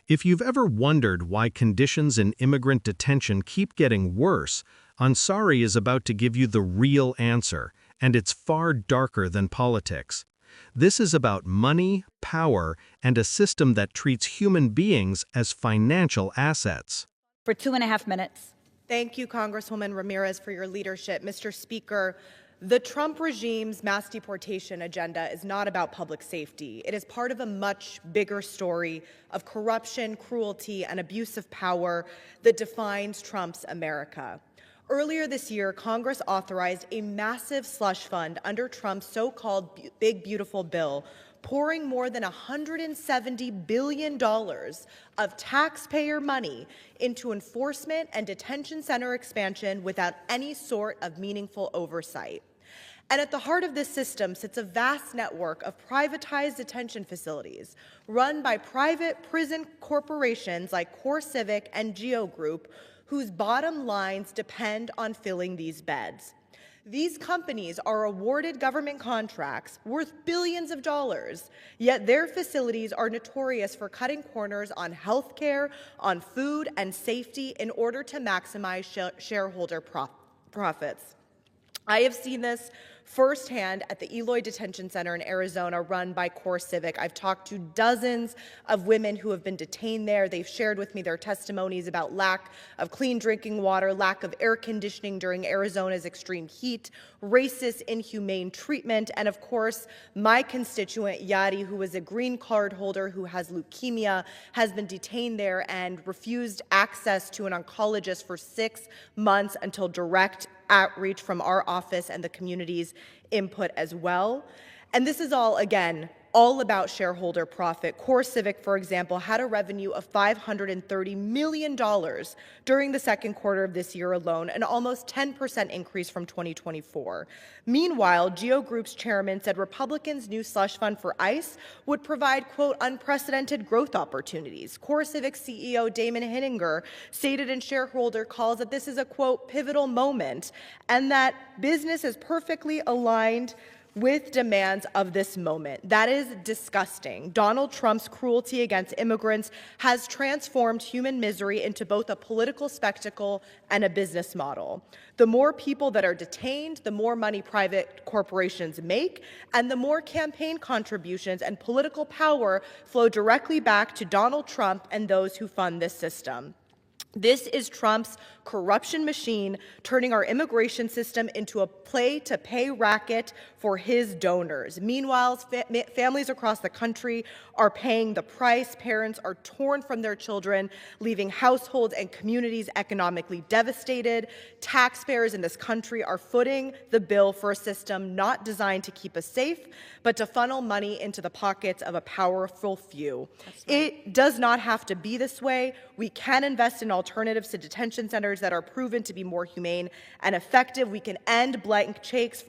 If you've ever wondered why conditions in immigrant detention keep getting worse, Ansari is about to give you the real answer, and it's far darker than politics. This is about money, power, and a system that treats human beings as financial assets. For 2.5 minutes. Thank you, Congresswoman Ramirez, for your leadership. Mr. Speaker, the Trump regime's mass deportation agenda is not about public safety. It is part of a much bigger story of corruption, cruelty, and abuse of power that defines Trump's America. Earlier this year, Congress authorized a massive slush fund under Trump's so-called Big Beautiful Bill, pouring more than $170 billion of taxpayer money into enforcement and detention center expansion without any sort of meaningful oversight. And at the heart of this system sits a vast network of privatized detention facilities run by private prison corporations like CoreCivic and GEO Group, whose bottom lines depend on filling these beds. These companies are awarded government contracts worth billions of dollars, yet their facilities are notorious for cutting corners on health care, on food and safety in order to maximize shareholder profits. I have seen this firsthand at the Eloy Detention Center in Arizona, run by CoreCivic. I've talked to dozens of women who have been detained there. They've shared with me their testimonies about lack of clean drinking water, lack of air conditioning during Arizona's extreme heat, racist, inhumane treatment, and of course, my constituent, Yari, who is a green card holder who has leukemia, has been detained there and refused access to an oncologist for 6 months until direct outreach from our office and the community's input as well. And this is all, again, all about shareholder profit. CoreCivic, for example, had a revenue of $530 million during the second quarter of this year alone, an almost 10% increase from 2024. Meanwhile, GEO Group's chairman said Republicans' new slush fund for ICE would provide, quote, unprecedented growth opportunities. CoreCivic CEO Damon Hinninger stated in shareholder calls that this is a, quote, pivotal moment, and that business is perfectly aligned with demands of this moment. That is disgusting. Donald Trump's cruelty against immigrants has transformed human misery into both a political spectacle and a business model. The more people that are detained, the more money private corporations make, and the more campaign contributions and political power flow directly back to Donald Trump and those who fund this system. This is Trump's corruption machine, turning our immigration system into a play-to-pay racket for his donors. Meanwhile, families across the country are paying the price. Parents are torn from their children, leaving households and communities economically devastated. Taxpayers in this country are footing the bill for a system not designed to keep us safe, but to funnel money into the pockets of a powerful few. Right. It does not have to be this way. We can invest in alternatives to detention centers that are proven to be more humane and effective. We can end blank checks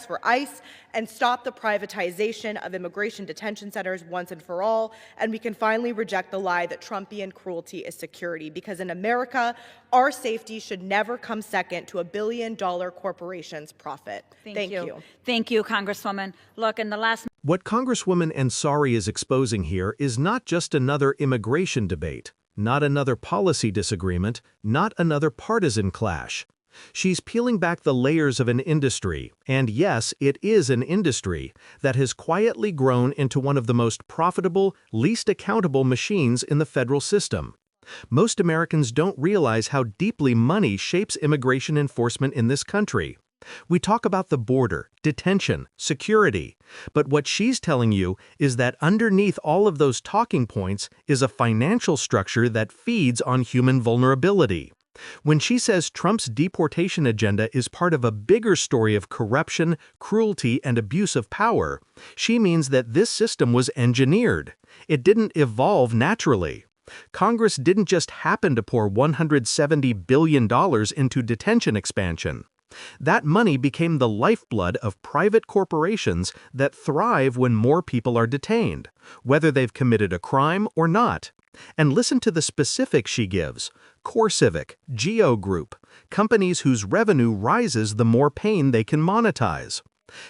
for ICE and stop the privatization of immigration detention centers once and for all. And we can finally reject the lie that Trumpian cruelty is security, because in America, our safety should never come second to a billion-dollar corporation's profit. Thank you. Thank you, Congresswoman. Look, in the last... What Congresswoman Ansari is exposing here is not just another immigration debate, not another policy disagreement, not another partisan clash. She's peeling back the layers of an industry, and yes, it is an industry, that has quietly grown into one of the most profitable, least accountable machines in the federal system. Most Americans don't realize how deeply money shapes immigration enforcement in this country. We talk about the border, detention, security, but what she's telling you is that underneath all of those talking points is a financial structure that feeds on human vulnerability. When she says Trump's deportation agenda is part of a bigger story of corruption, cruelty, and abuse of power, she means that this system was engineered. It didn't evolve naturally. Congress didn't just happen to pour $170 billion into detention expansion. That money became the lifeblood of private corporations that thrive when more people are detained, whether they've committed a crime or not. And listen to the specifics she gives. CoreCivic, GEO Group, companies whose revenue rises the more pain they can monetize.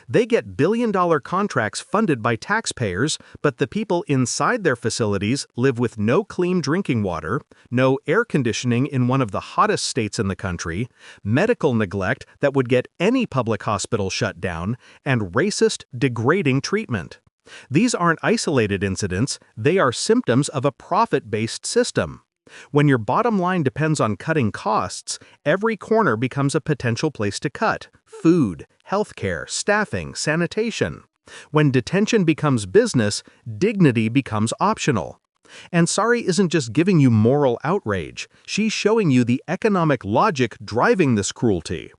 They get billion-dollar contracts funded by taxpayers, but the people inside their facilities live with no clean drinking water, no air conditioning in one of the hottest states in the country, medical neglect that would get any public hospital shut down, and racist, degrading treatment. These aren't isolated incidents, they are symptoms of a profit-based system. When your bottom line depends on cutting costs, every corner becomes a potential place to cut: food, healthcare, staffing, sanitation. When detention becomes business, dignity becomes optional. Ansari isn't just giving you moral outrage, she's showing you the economic logic driving this cruelty.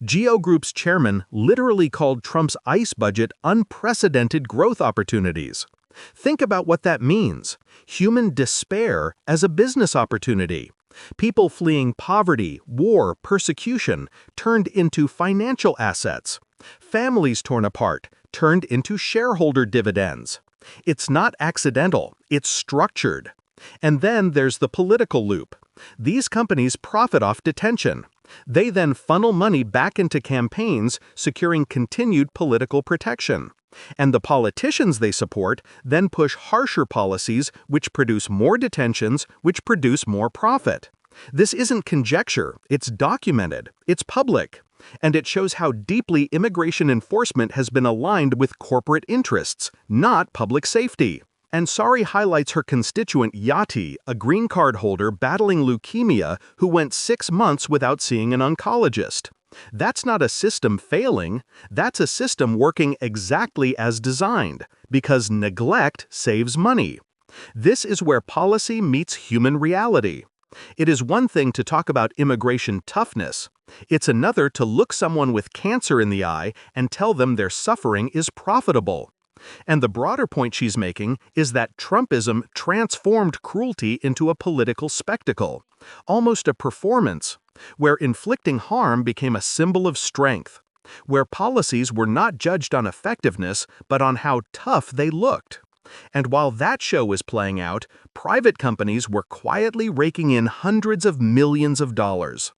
Geo Group's chairman literally called Trump's ICE budget unprecedented growth opportunities. Think about what that means: human despair as a business opportunity. People fleeing poverty, war, persecution turned into financial assets. Families torn apart turned into shareholder dividends. It's not accidental, it's structured. And then there's the political loop. These companies profit off detention. They then funnel money back into campaigns, securing continued political protection. And the politicians they support then push harsher policies which produce more detentions, which produce more profit. This isn't conjecture, it's documented, it's public. And it shows how deeply immigration enforcement has been aligned with corporate interests, not public safety. Ansari highlights her constituent Yati, a green card holder battling leukemia who went 6 months without seeing an oncologist. That's not a system failing, that's a system working exactly as designed, because neglect saves money. This is where policy meets human reality. It is one thing to talk about immigration toughness. It's another to look someone with cancer in the eye and tell them their suffering is profitable. And the broader point she's making is that Trumpism transformed cruelty into a political spectacle, almost a performance, where inflicting harm became a symbol of strength, where policies were not judged on effectiveness but on how tough they looked. And while that show was playing out, private companies were quietly raking in hundreds of millions of dollars.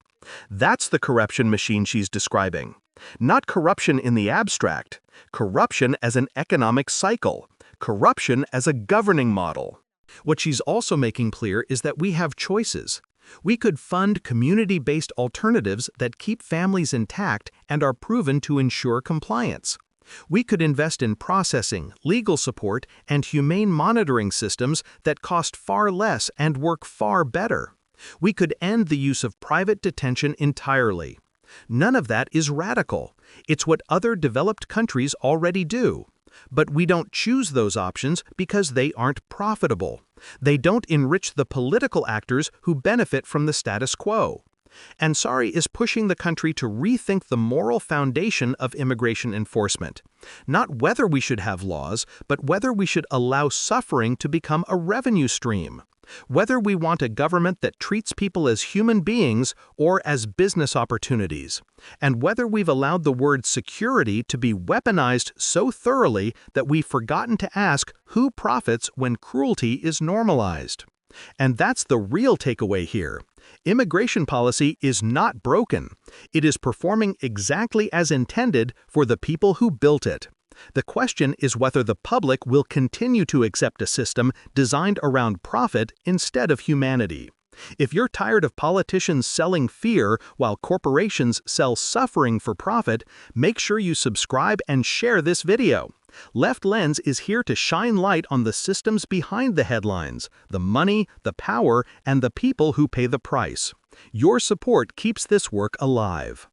That's the corruption machine she's describing. Not corruption in the abstract, corruption as an economic cycle, corruption as a governing model. What she's also making clear is that we have choices. We could fund community-based alternatives that keep families intact and are proven to ensure compliance. We could invest in processing, legal support, and humane monitoring systems that cost far less and work far better. We could end the use of private detention entirely. None of that is radical. It's what other developed countries already do. But we don't choose those options because they aren't profitable. They don't enrich the political actors who benefit from the status quo. Ansari is pushing the country to rethink the moral foundation of immigration enforcement. Not whether we should have laws, but whether we should allow suffering to become a revenue stream. Whether we want a government that treats people as human beings or as business opportunities. And whether we've allowed the word security to be weaponized so thoroughly that we've forgotten to ask who profits when cruelty is normalized. And that's the real takeaway here. Immigration policy is not broken. It is performing exactly as intended for the people who built it. The question is whether the public will continue to accept a system designed around profit instead of humanity. If you're tired of politicians selling fear while corporations sell suffering for profit, make sure you subscribe and share this video. Left Lens is here to shine light on the systems behind the headlines, the money, the power, and the people who pay the price. Your support keeps this work alive.